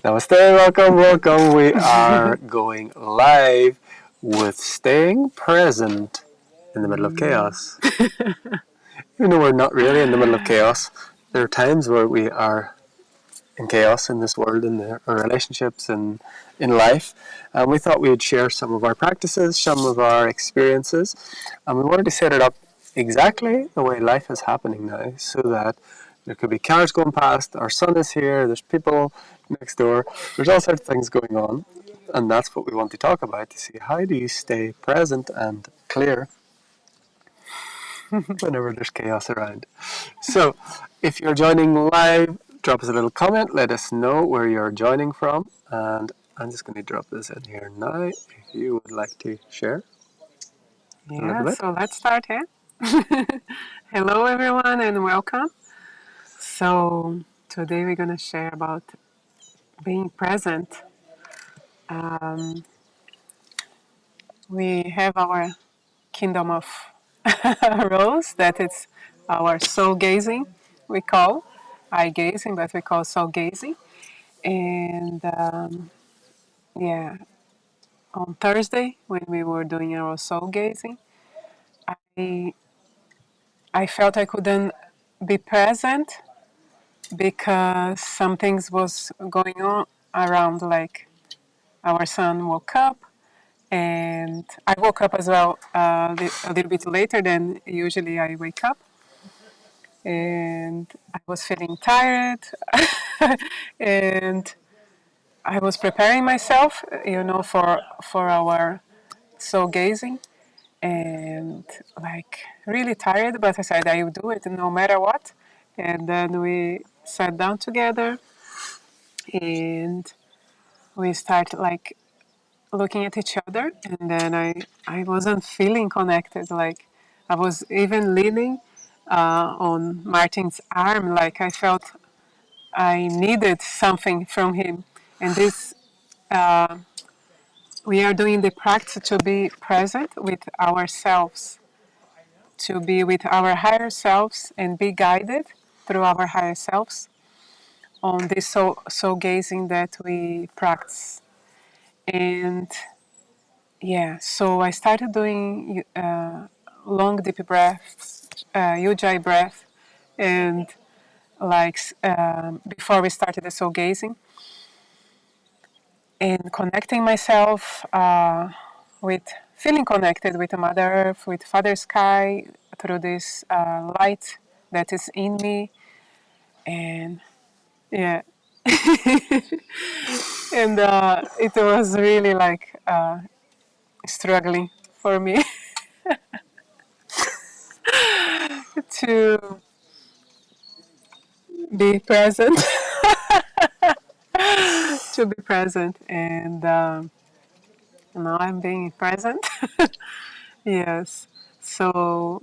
Namaste, welcome, welcome. We are going live with staying present in the middle of chaos. Even though we're not really in the middle of chaos, there are times where we are in chaos in this world, in our relationships and in life. And we thought we would share some of our practices, some of our experiences, and we wanted to set it up exactly the way life is happening now, so that there could be cars going past, our son is here, there's people next door, there's all sorts of things going on, and that's what we want to talk about, to see how do you stay present and clear whenever there's chaos around. So, if you're joining live, drop us a little comment, let us know where you're joining from, and I'm just going to drop this in here now if you would like to share a little Yeah, bit. so let's start here. Hello, everyone, and welcome. So, today we're going to share about being present. Um, we have our kingdom of rose, that is our soul gazing, we call eye gazing, but we call soul gazing. And yeah, on Thursday, when we were doing our soul gazing, I, I felt I couldn't be present because some things was going on around, like our son woke up and I woke up as well a little bit later than usually I wake up, and I was feeling tired and I was preparing myself, for our soul gazing, and like really tired, but I said I will do it no matter what. And then we sat down together and we started like looking at each other, and then I wasn't feeling connected. Like I was even leaning on Martin's arm, like I felt I needed something from him. And this uh, we are doing the practice to be present with ourselves, to be with our higher selves and be guided through our higher selves on this soul gazing that we practice. And yeah, so I started doing long deep breaths, ujjayi breath, and like before we started the soul gazing, and connecting myself with feeling connected with Mother Earth, with Father Sky, through this light that is in me, and yeah, and it was really like struggling for me to be present, to be present, and now I'm being present. Yes. So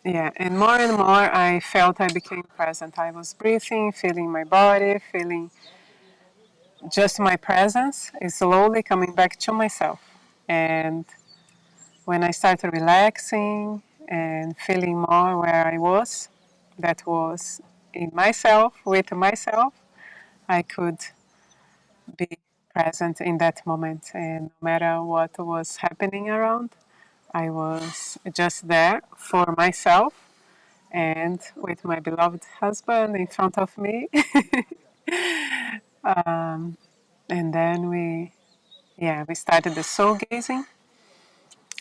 yeah, and more I felt I became present. I was breathing, feeling my body, feeling just my presence is slowly coming back to myself. And when I started relaxing and feeling more where I was, that was in myself, with myself, I could be present in that moment. And no matter what was happening around, I was just there for myself and with my beloved husband in front of me. And then we started the soul gazing,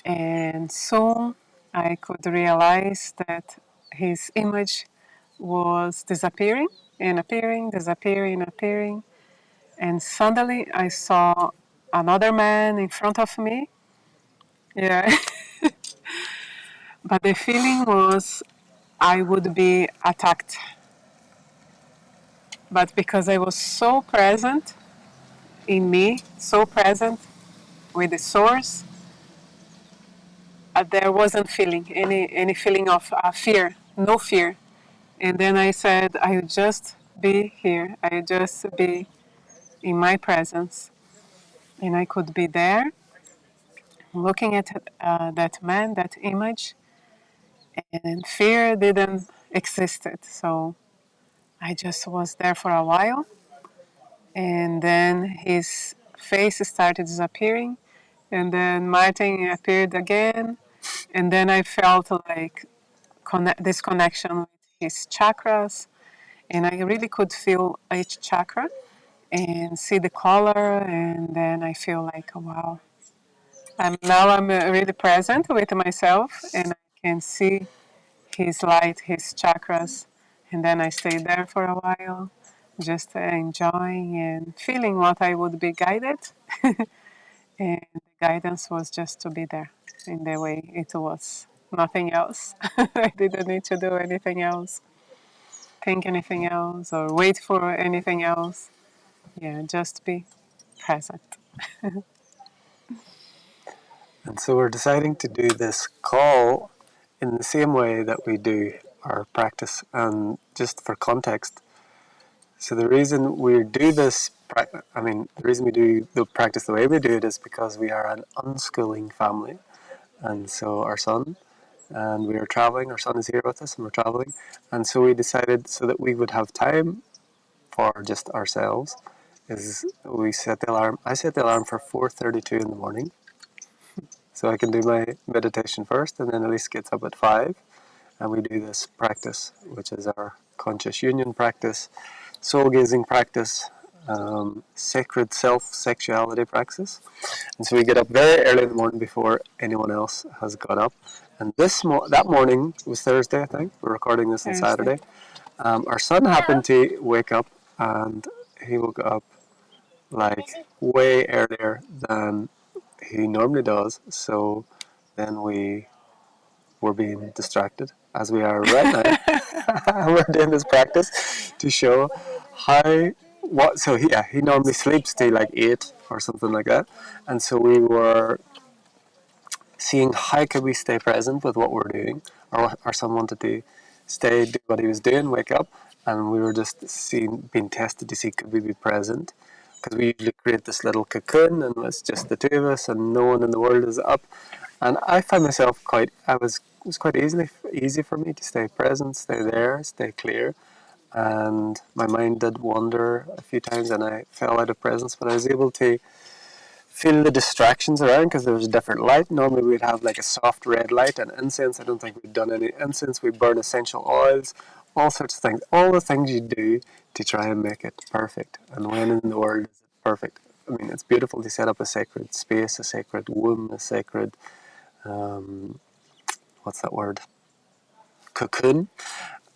and soon I could realize that his image was disappearing and appearing, disappearing, appearing. And suddenly I saw another man in front of me. Yeah. But the feeling was I would be attacked. But because I was so present in me, so present with the source, there wasn't feeling any feeling of fear, no fear. And then I said, I would just be here. I would just be in my presence. And I could be there looking at that man, that image, and fear didn't existed. So I just was there for a while. and then his face started disappearing, and then Martin appeared again, and then I felt like this connection with his chakras, and I really could feel each chakra and see the color, and then I feel like, oh, wow, I'm really present with myself, and I can see his light, his chakras, and then I stayed there for a while, just enjoying and feeling what I would be guided. And the guidance was just to be there in the way it was, nothing else. I didn't need to do anything else, think anything else, or wait for anything else. Yeah, just be present. And so we're deciding to do this call in the same way that we do our practice. And just for context, so the reason we do this, the reason we do the practice the way we do it is because we are an unschooling family. And so our son, and we are traveling, our son is here with us and we're traveling. And so we decided so that we would have time for just ourselves is we set the alarm. I set the alarm for 4:32 in the morning, so I can do my meditation first, and then Elise gets up at 5, and we do this practice, which is our conscious union practice, soul gazing practice, sacred self sexuality practice. And so we get up very early in the morning before anyone else has got up. And that morning was Thursday, I think. We're recording this on Thursday. Saturday. Our son happened to wake up, and he woke up like way earlier than he normally does. So then we were being distracted, as we are right now. We're doing this practice to show how what. So he normally sleeps till like 8 or something like that, and so we were seeing how could we stay present with what we're doing, or our son wanted to do what he was doing, wake up, and we were just being tested to see could we be present, because we usually create this little cocoon and it's just the two of us and no one in the world is up, and I found myself it was quite easy for me to stay present, stay there, stay clear, and my mind did wander a few times and I fell out of presence, but I was able to feel the distractions around because there was a different light. Normally we'd have like a soft red light and incense. I don't think we'd done any incense. We burn essential oils, all sorts of things. All the things you do to try and make it perfect. And when in the world is it perfect? I mean, it's beautiful to set up a sacred space, a sacred womb, a sacred, what's that word? Cocoon.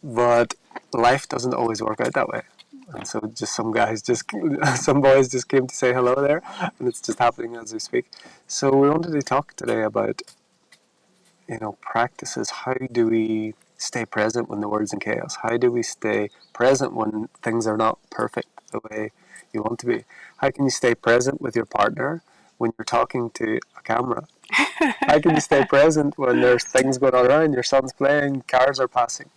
But life doesn't always work out that way. And so just some boys just came to say hello there, and it's just happening as we speak. So we wanted to talk today about, practices. How do we stay present when the world's in chaos? How do we stay present when things are not perfect the way you want to be? How can you stay present with your partner when you're talking to a camera? How can you stay present when there's things going on around? Your son's playing, cars are passing.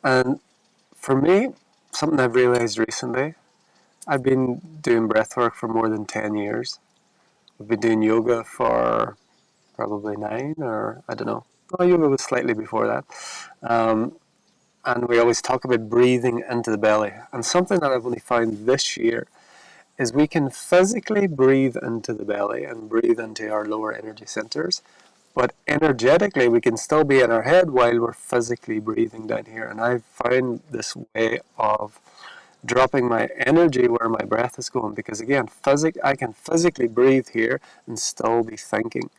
And for me, something I've realized recently, I've been doing breath work for more than 10 years. I've been doing yoga for probably 9, or I don't know. Well, yoga was slightly before that. Um, and we always talk about breathing into the belly. And something that I've only found this year is we can physically breathe into the belly and breathe into our lower energy centers. But energetically, we can still be in our head while we're physically breathing down here. And I've found this way of dropping my energy where my breath is going, because again, I can physically breathe here and still be thinking.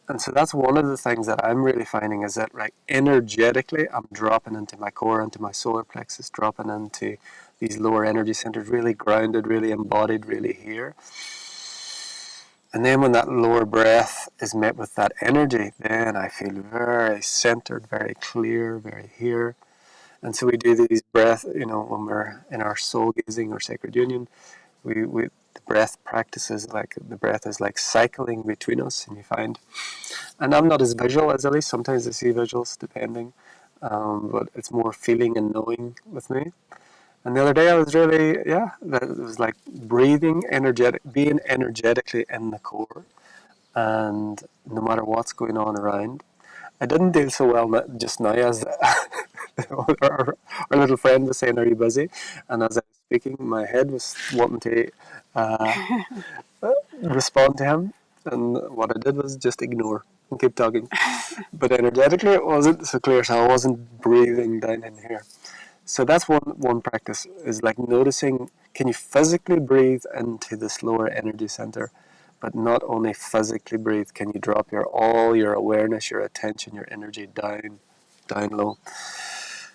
And so that's one of the things that I'm really finding is that, like, energetically I'm dropping into my core, into my solar plexus, dropping into these lower energy centers, really grounded, really embodied, really here. And then when that lower breath is met with that energy, then I feel very centered, very clear, very here. And so we do these breath, when we're in our soul gazing or sacred union, the breath practices, like the breath is like cycling between us, and you find, and I'm not as visual as Ellie, sometimes I see visuals depending, but it's more feeling and knowing with me. And the other day I was really, that it was like breathing, being energetically in the core, and no matter what's going on around. I didn't deal so well just now as our little friend was saying, "Are you busy?" And as I was speaking, my head was wanting to uh, respond to him, and what I did was just ignore and keep talking. But energetically, it wasn't so clear, so I wasn't breathing down in here. So that's one practice is like noticing, can you physically breathe into this lower energy center, but not only physically breathe, can you drop all your awareness, your attention, your energy down low.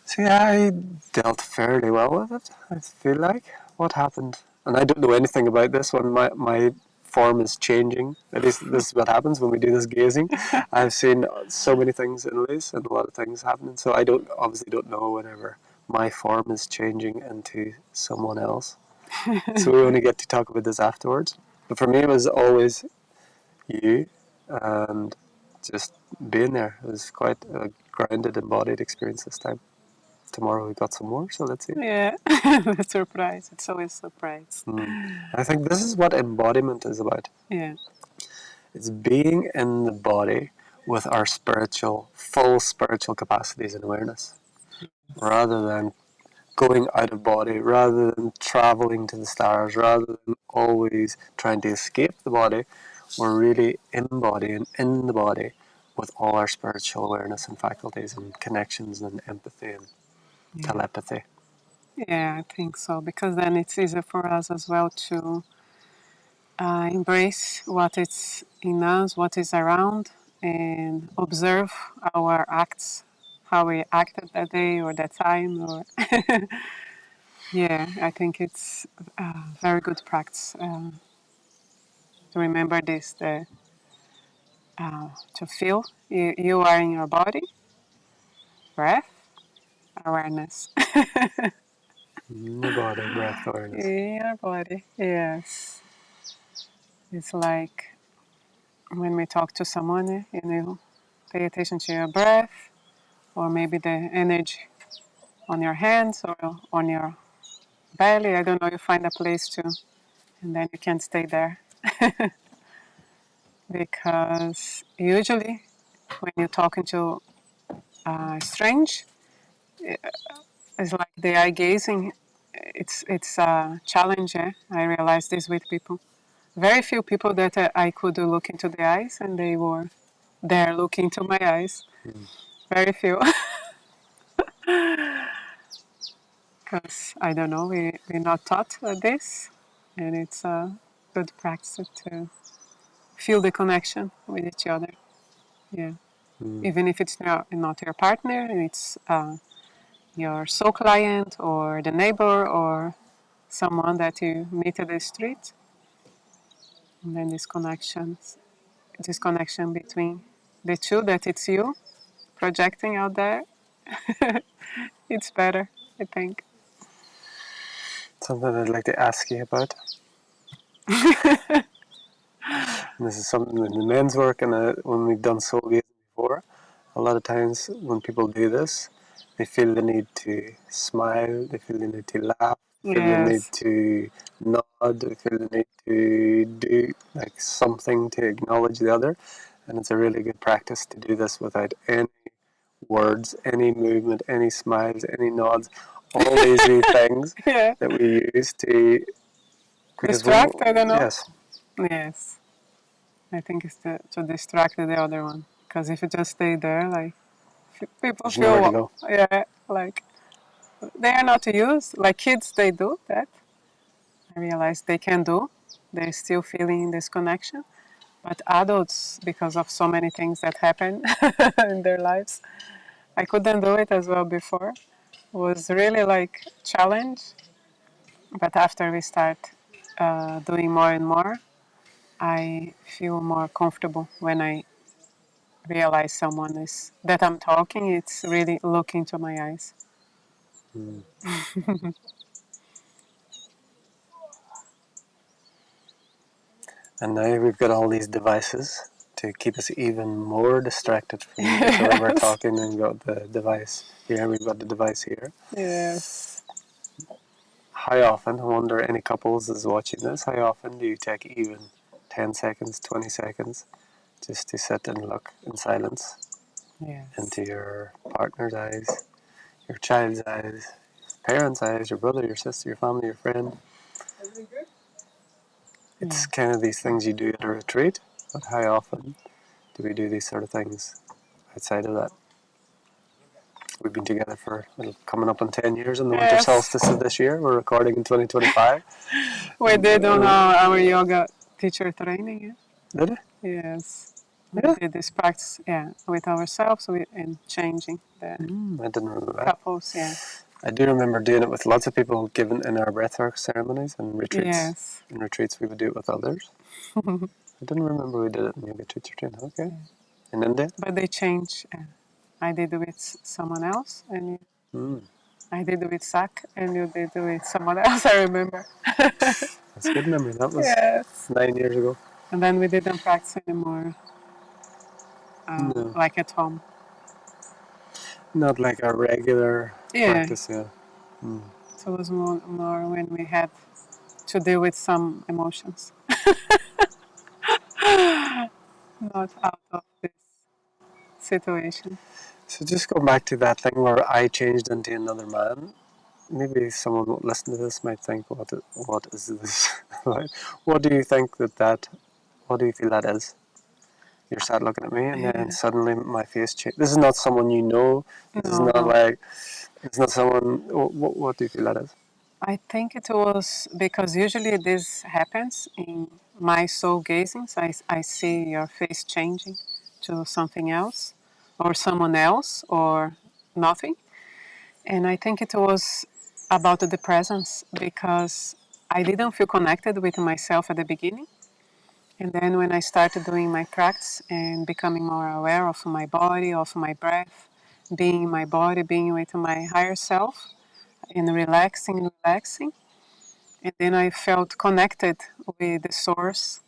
So yeah, I dealt fairly well with it. I feel like what happened, and I don't know anything about this one. My form is changing. At least this is what happens when we do this gazing. I've seen so many things in this and a lot of things happening. So I don't obviously don't know whenever my form is changing into someone else. So we only get to talk about this afterwards. But for me, it was always you, and just being there. It was quite a grounded, embodied experience this time. Tomorrow we got some more, so let's see. Yeah, the surprise. It's always a surprise. I think this is what embodiment is about. Yeah. It's being in the body with our full spiritual capacities and awareness, rather than going out of body, rather than traveling to the stars, rather than always trying to escape the body. We're really in body and in the body with all our spiritual awareness and faculties and connections and empathy and telepathy. Yeah, I think so. Because then it's easier for us as well to embrace what is in us, what is around, and observe our acts, how we acted that day or that time. Or yeah, I think it's a very good practice to remember this. To feel you are in your body, breath, awareness. In the body, breath awareness. In your body, yes. It's like when we talk to someone, pay attention to your breath, or maybe the energy on your hands or on your belly. I don't know, you find a place to, and then you can stay there. Because usually when you're talking to a strange, it's like the eye gazing. It's a challenge. I realized this with people. Very few people that I could look into the eyes, and they were there looking into my eyes. Very few. Because I don't know, we're not taught this, and it's a good practice to feel the connection with each other. Yeah, even if it's not your partner, it's your soul client or the neighbor or someone that you meet at the street, and then this connection between the two, that it's you projecting out there, it's better, I think. Something I'd like to ask you about. And this is something in the men's work, and when we've done soul gazing before, a lot of times when people do this, they feel the need to smile, they feel the need to laugh, they feel the need Yes. to nod, they feel the need to do like something to acknowledge the other. And it's a really good practice to do this without any words, any movement, any smiles, any nods, all these wee things Yeah. that we use to, because when, Distract, I don't know. yes, Yes. I think it's to distract the other one. Because if you just stay there, like, people there's nowhere to feel, go. yeah, like they are not used. Like kids, they do that. I realize they can do. They're still feeling this connection. But adults, because of so many things that happen in their lives, I couldn't do it as well before. It was really like challenge. But after we start doing more and more, I feel more comfortable when I realize someone is that I'm talking. It's really looking to my eyes. And now we've got all these devices to keep us even more distracted from each other. We're Yes. talking and got the device here, we've got the device here. Yes. How often, I wonder any couples is watching this, how often do you take even 10 seconds, 20 seconds just to sit and look in silence Yes. into your partner's eyes, your child's eyes, parents' eyes, your brother, your sister, your family, your friend. It's kind of these things you do at a retreat, but how often do we do these sort of things outside of that? We've been together for coming up on 10 years on the winter Yes, solstice of this year. We're recording in 2025. we did on our yoga teacher training. Yeah? Did it? Yes, we Yeah. did this practice. Yeah, with ourselves and changing the I didn't remember that. couples. Yeah. I do remember doing it with lots of people given in our breathwork ceremonies and retreats. Yes. In retreats, we would do it with others. I didn't remember we did it in yoga teacher training. Okay. In India? But they change. I did it with someone else, and I did it with Zach, and you did it with someone else. I remember. That's a good memory. That was Yes. 9 years ago. And then we didn't practice anymore, No. like at home. Not like a regular practice, yeah. So it was more when we had to deal with some emotions, not out of this situation. So just go back to that thing where I changed into another man. Maybe someone who listen to this might think, what is this? What do you think what do you feel that is? You're sat looking at me and then suddenly my face changed. This is not someone you know. This is not like, it's not someone, what do you feel that is? I think it was because usually this happens in my soul gazings. I see your face changing to something else or someone else or nothing. And I think it was about the presence because I didn't feel connected with myself at the beginning. And then when I started doing my practice and becoming more aware of my body, of my breath, being in my body, being with my higher self, and relaxing, and then I felt connected with the source,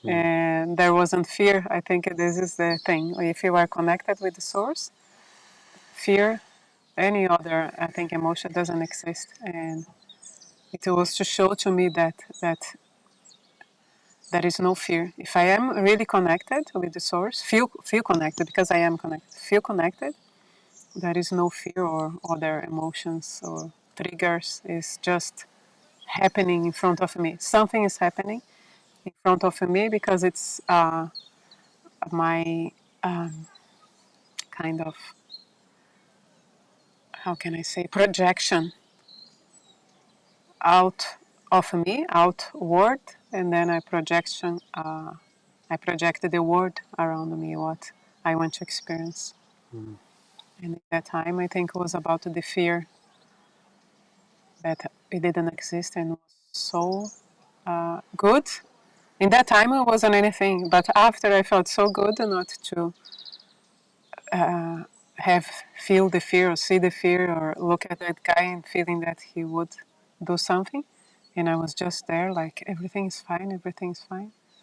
and there wasn't fear. I think this is the thing. If you are connected with the source, fear, any other, I think, emotion doesn't exist. And it was to show to me that there is no fear. If I am really connected with the source, feel connected because I am connected. Feel connected. There is no fear or other emotions or triggers. It's just happening in front of me. Something is happening in front of me because it's my kind of, how can I say, projection out of me, outward, and then I projected the world around me, what I want to experience. And at that time, I think it was about the fear that it didn't exist and was so good. In that time, it wasn't anything, but after I felt so good not to feel the fear or see the fear or look at that guy and feeling that he would do something. And I was just there, like everything's fine,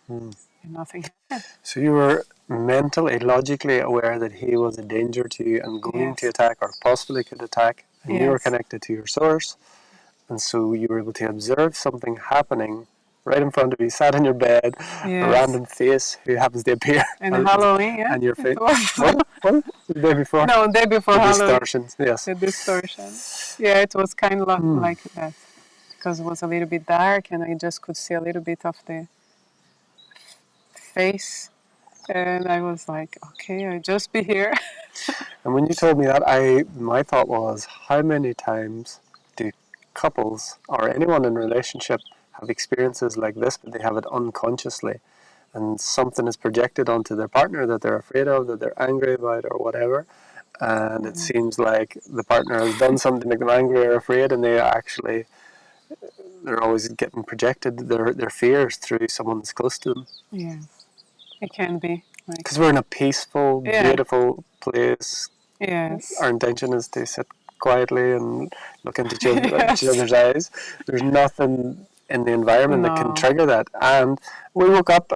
and nothing happened. So you were mentally, logically aware that he was a danger to you and going to Yes. attack or possibly could attack, and you were Yes. connected to your source, and so you were able to observe something happening right in front of you, sat in your bed, a Yes. random face who happens to appear, And Halloween, yeah. and your face. It was. What? The day before? No, the day before The Halloween. distortions, yes. The distortion. Yeah, it was kind of like that because it was a little bit dark and I just could see a little bit of the face. And I was like, okay, I just be here. And when you told me that, my thought was, how many times do couples or anyone in a relationship have experiences like this, but they have it unconsciously, and something is projected onto their partner that they're afraid of, that they're angry about, or whatever, and it seems like the partner has done something to make them angry or afraid, and they're always getting projected their fears through someone that's close to them. Yeah, it can be. Like, Because we're in a peaceful, yeah. beautiful place. Yes. Our intention is to sit quietly and look into Yes. each other's eyes. There's nothing in the environment that can No. trigger that. And we woke up,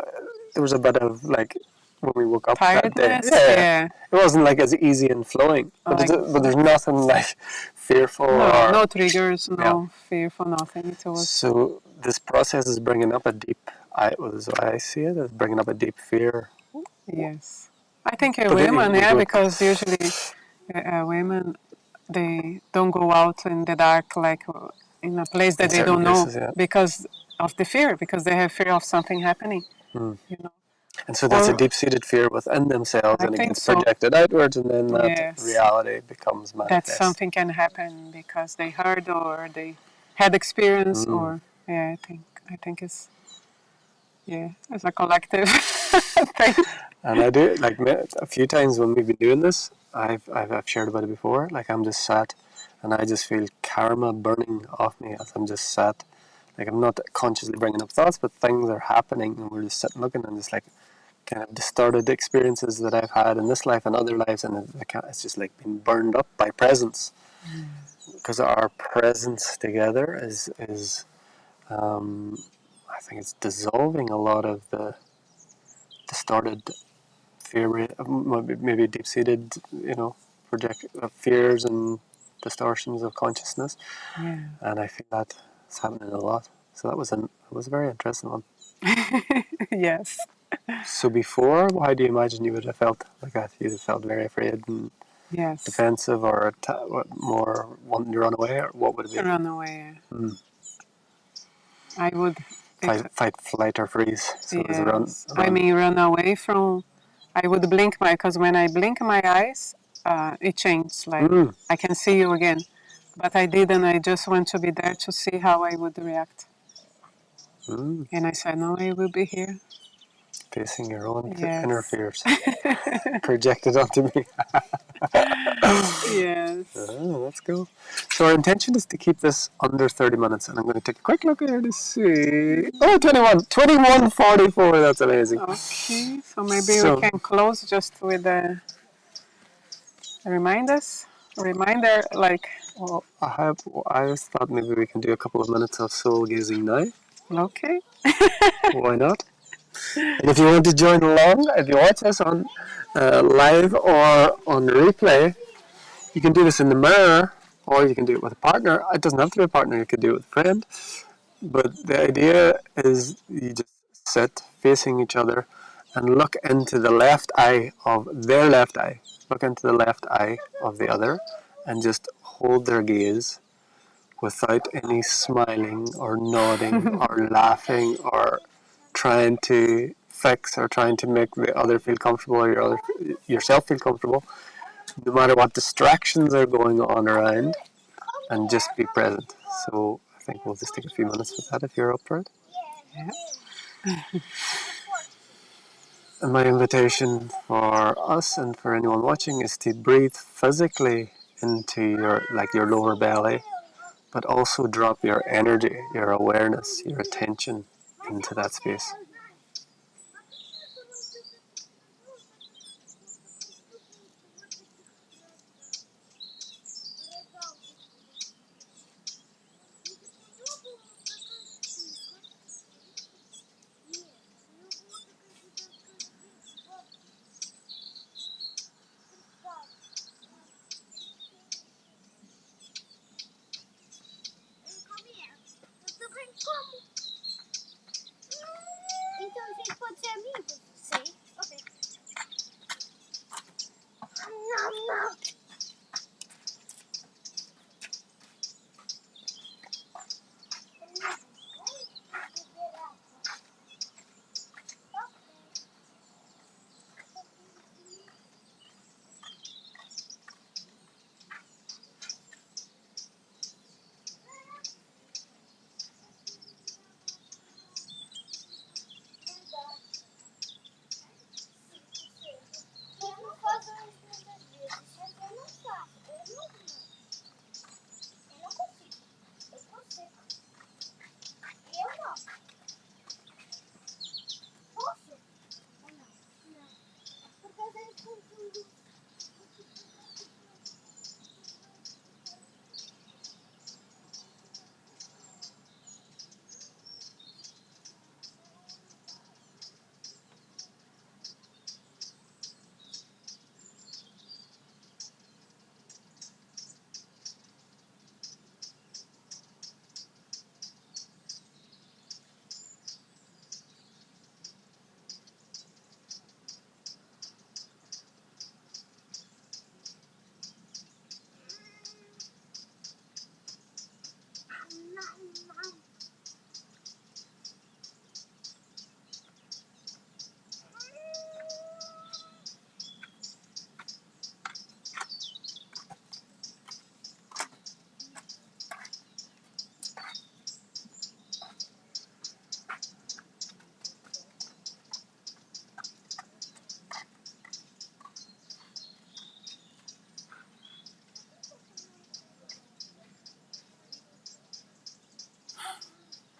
there was a bit of like, when we woke up that day. Tiredness? Yeah. It wasn't like as easy and flowing. But, Like, but there's nothing like fearful no, or. no triggers, no fear for nothing. It was. So this process is bringing up a deep, as I see it, is bringing up a deep fear. Yes. I think But women, it yeah, would- because usually women they don't go out in the dark, like in a place In that they certain don't know, places, yeah. because of the fear, because they have fear of something happening. Mm. You know, And so that's a or deep-seated fear within themselves, I and it think gets so. projected outwards, and then that Yes, reality becomes that manifest. something can happen because they heard or they had experience, Mm. or yeah, I think it's a collective thing. And I do like a few times when we've been doing this, I've shared about it before. Like I'm just sat, and I just feel karma burning off me as I'm just sat. Like I'm not consciously bringing up thoughts, but things are happening, and we're just sitting looking, and just like kind of distorted experiences that I've had in this life and other lives, and it's just like being burned up by presence, because our presence together is I think it's dissolving a lot of the distorted fear, maybe deep seated, project fears and distortions of consciousness, Yeah. and I feel that it's happening a lot. So that was a very interesting one. Yes. So before, how do you imagine you would have felt like that? You'd have felt very afraid and Yes. defensive, or more wanting to run away, or what would it be? Run away. Mm. I would, if Fight, flight, or freeze. So it was a run, yes, I run. mean run away from. I would blink my, because when I blink my eyes, it changes. Like Mm. I can see you again, but I didn't. I just want to be there to see how I would react. Mm. And I said, no, I will be here. Facing your own inner Yes. fears projected onto me. Yes. Oh, that's cool. So our intention is to keep this under 30 minutes, and I'm going to take a quick look here to see. Oh, 21:44. That's amazing. Okay. So maybe we So, can close just with the reminders. Reminder, like, well, I just thought maybe we can do a couple of minutes of soul gazing now. okay. Why not? And if you want to join along, if you watch us on live or on replay, you can do this in the mirror, or you can do it with a partner. It doesn't have to be a partner. You could do it with a friend. But the idea is you just sit facing each other and look into the left eye of their left eye. Look into the left eye of the other and just hold their gaze without any smiling or nodding or laughing or trying to fix or trying to make the other feel comfortable or yourself feel comfortable, no matter what distractions are going on around, and just be present. So I think we'll just take a few minutes with that if you're up for it. Yeah. And my invitation for us and for anyone watching is to breathe physically into your lower belly, but also drop your energy, your awareness, your attention into that space.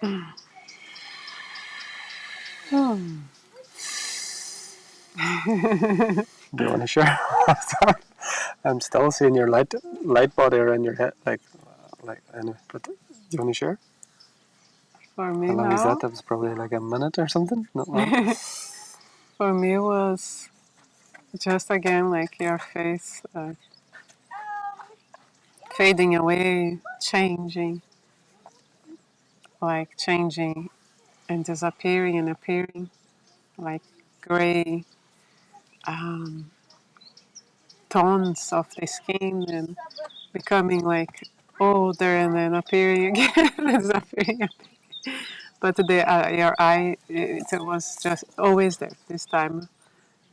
Hmm. Do you want to share? I'm still seeing your light body around your head, like. Anyway, but do you want to share? For How me long is that? now, That was probably like a minute or something. Not long. for me was just again like your face fading away, changing and disappearing and appearing, like gray um, tones of the skin and becoming like older and then appearing again and disappearing. But your eye, it was just always there this time.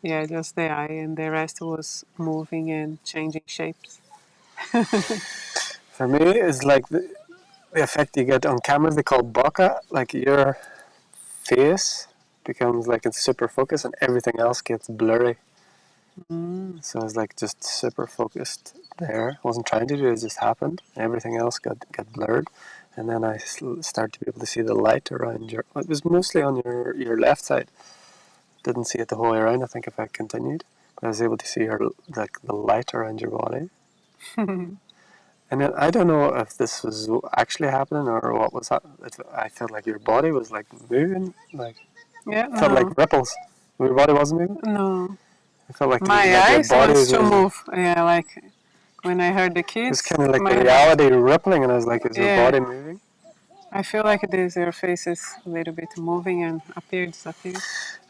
Yeah, just the eye, and the rest was moving and changing shapes. For me, it's like the effect you get on camera. They call bokeh. Like your face becomes like in super focus, and everything else gets blurry. Mm. So it's like just super focused there. I wasn't trying to do it; it just happened. Everything else got blurred, and then I started to be able to see the light around your. It was mostly on your left side. Didn't see it the whole way around. I think if I continued, but I was able to see your like the light around your body. And then I don't know if this was actually happening or what was happening. I felt like your body was like moving, like Yeah, felt like no, ripples. Your body wasn't moving. no. I felt My like your eyes body wants was. to It move. Yeah, like when I heard the was kids, kind of like the my heart. reality rippling, and I was like, "Is your Yeah, body moving?" I feel like this your face is a little bit moving and appear, disappear.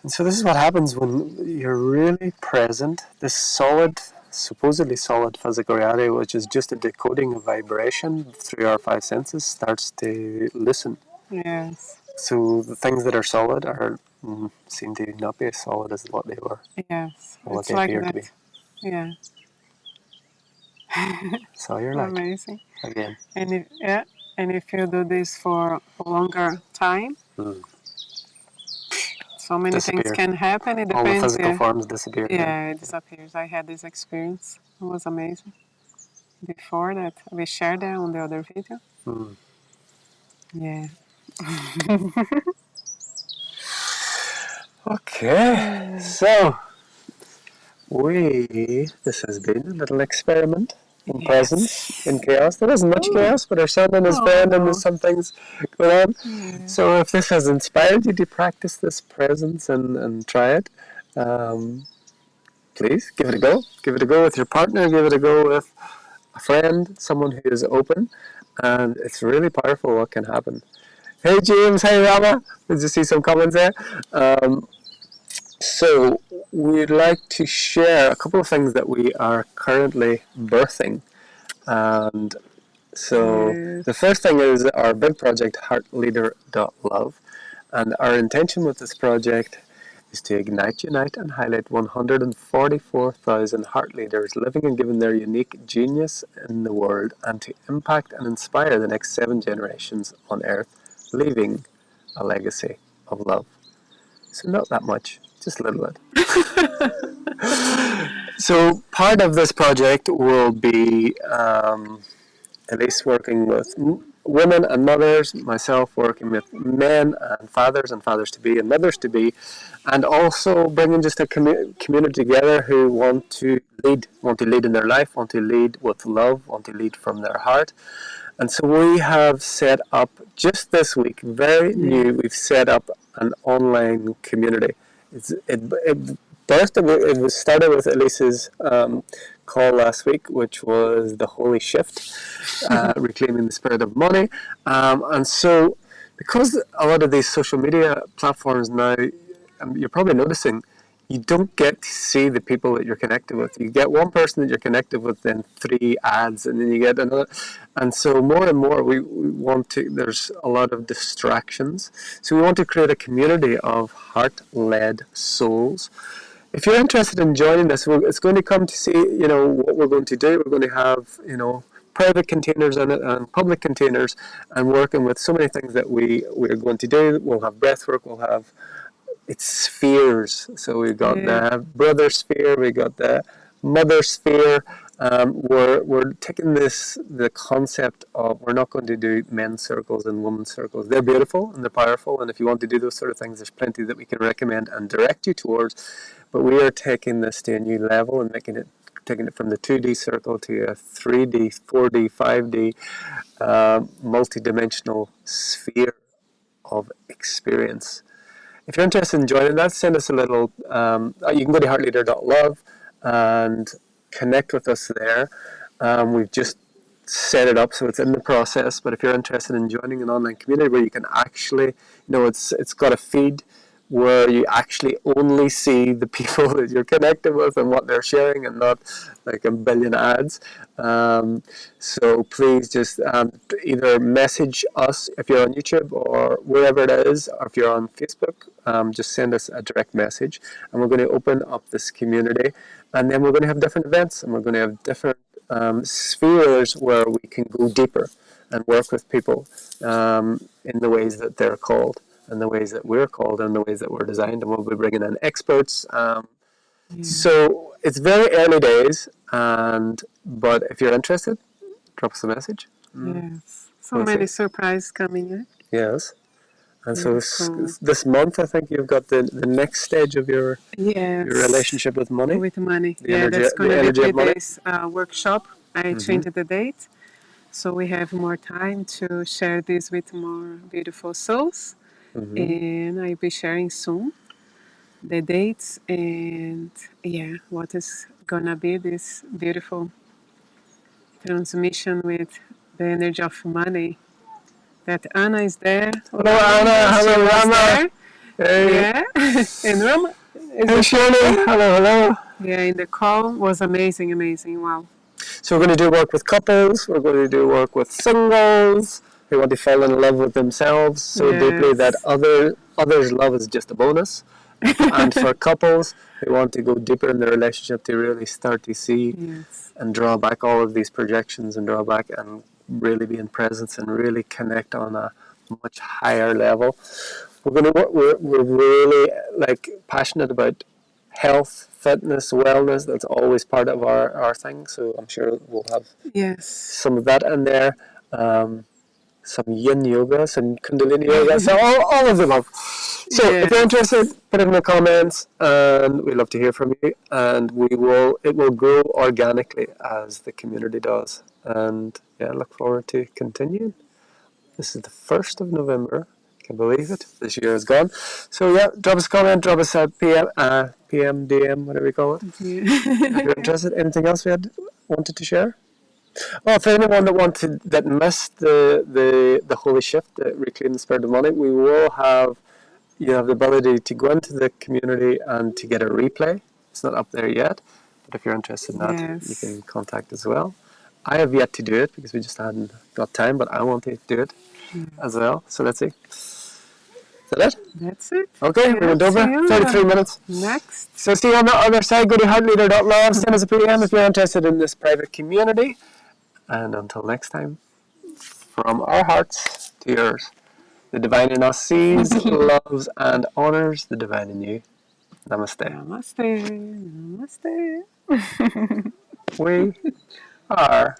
And so this is what happens when you're really present. This solid, supposedly solid physical reality, which is just a decoding of vibration through our five senses, starts to listen. Yes, So the things that are solid are seem to not be as solid as what they were yes. or what It's they like appear to that. be. Yeah, So you're light amazing. again. And if you do this for a longer time, Mm. so many things Disappear. can happen. It All the depends. physical Yeah, forms disappear again. yeah, it disappears. I had this experience. It was amazing. Before that, we shared that on the other video. Mm. Yeah. Okay, so this has been a little experiment in presence, in Yes. chaos. There isn't much chaos, but our son and his Oh friend and there's no. some things going on. Yeah. So if this has inspired you to practice this presence and try it, um, please give it a go. Give it a go with your partner, give it a go with a friend, someone who is open, and it's really powerful what can happen. Hey James, hey Rama, did you see some comments there? So we'd like to share a couple of things that we are currently birthing. And so the Yes. first thing is our big project, heartleader.love. And our intention with this project is to ignite, unite, and highlight 144,000 heart leaders living and giving their unique genius in the world and to impact and inspire the next 7 generations on Earth, leaving a legacy of love. So not that much, just a little bit. So part of this project will be Elise working with women and mothers, myself working with men and fathers to be and mothers to be, and also bringing just a community together who want to lead in their life, want to lead with love, want to lead from their heart. And so we have set up just this week, very Yeah. new, we've set up an online community. It was started with Elise's call last week, which was the Holy Shift, reclaiming the spirit of money. And so, because a lot of these social media platforms now, you're probably noticing, you don't get to see the people that you're connected with. You get one person that you're connected with, then 3 ads, and then you get another. And so, more and more, we want to, there's a lot of distractions. So, we want to create a community of heart led souls. If you're interested in joining this, it's going to come to see, what we're going to do. We're going to have, private containers in it and public containers, and working with so many things that we're going to do. We'll have breathwork, we'll have it's spheres. So we got Yeah. the brother sphere, we got the mother sphere, We're taking the concept of we're not going to do men's circles and women's circles. They're beautiful and they're powerful, and if you want to do those sort of things, there's plenty that we can recommend and direct you towards. But we are taking this to a new level and taking it from the 2D circle to a 3D, 4D, 5D, multi-dimensional sphere of experience. If you're interested in joining that, send us a little. You can go to heartleader.love and connect with us there. We've just set it up, so it's in the process. But if you're interested in joining an online community where you can actually, it's got a feed where you actually only see the people that you're connected with and what they're sharing, and not like a billion ads. So please just either message us if you're on YouTube or wherever it is, or if you're on Facebook, just send us a direct message, and we're going to open up this community, and then we're going to have different events, and we're going to have different spheres where we can go deeper and work with people in the ways that they're called, and the ways that we're called, and the ways that we're designed, and we'll be bringing in experts. So it's very early days, but if you're interested, drop us a message. Yes. So many surprises coming, eh? Yes. And Really so cool. this month, I think you've got the next stage of your Yes. relationship with money. With money. The energy, That's going the to be energy of 3 money. days workshop. I changed the date. So we have more time to share this with more beautiful souls. And I'll be sharing soon the dates and what is gonna be this beautiful transmission with the energy of money. That Anna is there. Hello, Anna. She Hello, was Rama. there. Hey. Yeah. And Rama is Hey, Shirley. Hello, hello. yeah, in the call was amazing, amazing. Wow. So we're going to do work with couples. We're going to do work with singles who want to fall in love with themselves so deeply that others' love is just a bonus. And for couples who want to go deeper in their relationship to really start to see and draw back all of these projections and draw back and really be in presence and really connect on a much higher level. We're really passionate about health, fitness, wellness. That's always part of our thing. So I'm sure we'll have some of that in there. Some yin yoga, some kundalini yoga, so all of the above. So if you're interested, put it in the comments, and we'd love to hear from you. And it will grow organically as the community does. And yeah, look forward to continuing. This is the 1st of November. Can believe it. This year is gone. So yeah, drop us a comment, drop us a PM, DM, whatever you call it. If you're interested, anything else we wanted to share? Well, for anyone that missed the holy shift, the Reclaim the Spirit of Money, we will have the ability to go into the community and to get a replay. It's not up there yet, but if you're interested in that, you can contact as well. I have yet to do it because we just hadn't got time, but I want to do it as well. So let's see. Is that it? That's it. Okay, we went over 33 minutes. Next. So see you on the other side. Go to heartleader.love. Send us a PM if you're interested in this private community. And until next time, from our hearts to yours, the divine in us sees, loves, and honors the divine in you. Namaste. Namaste. Namaste. We are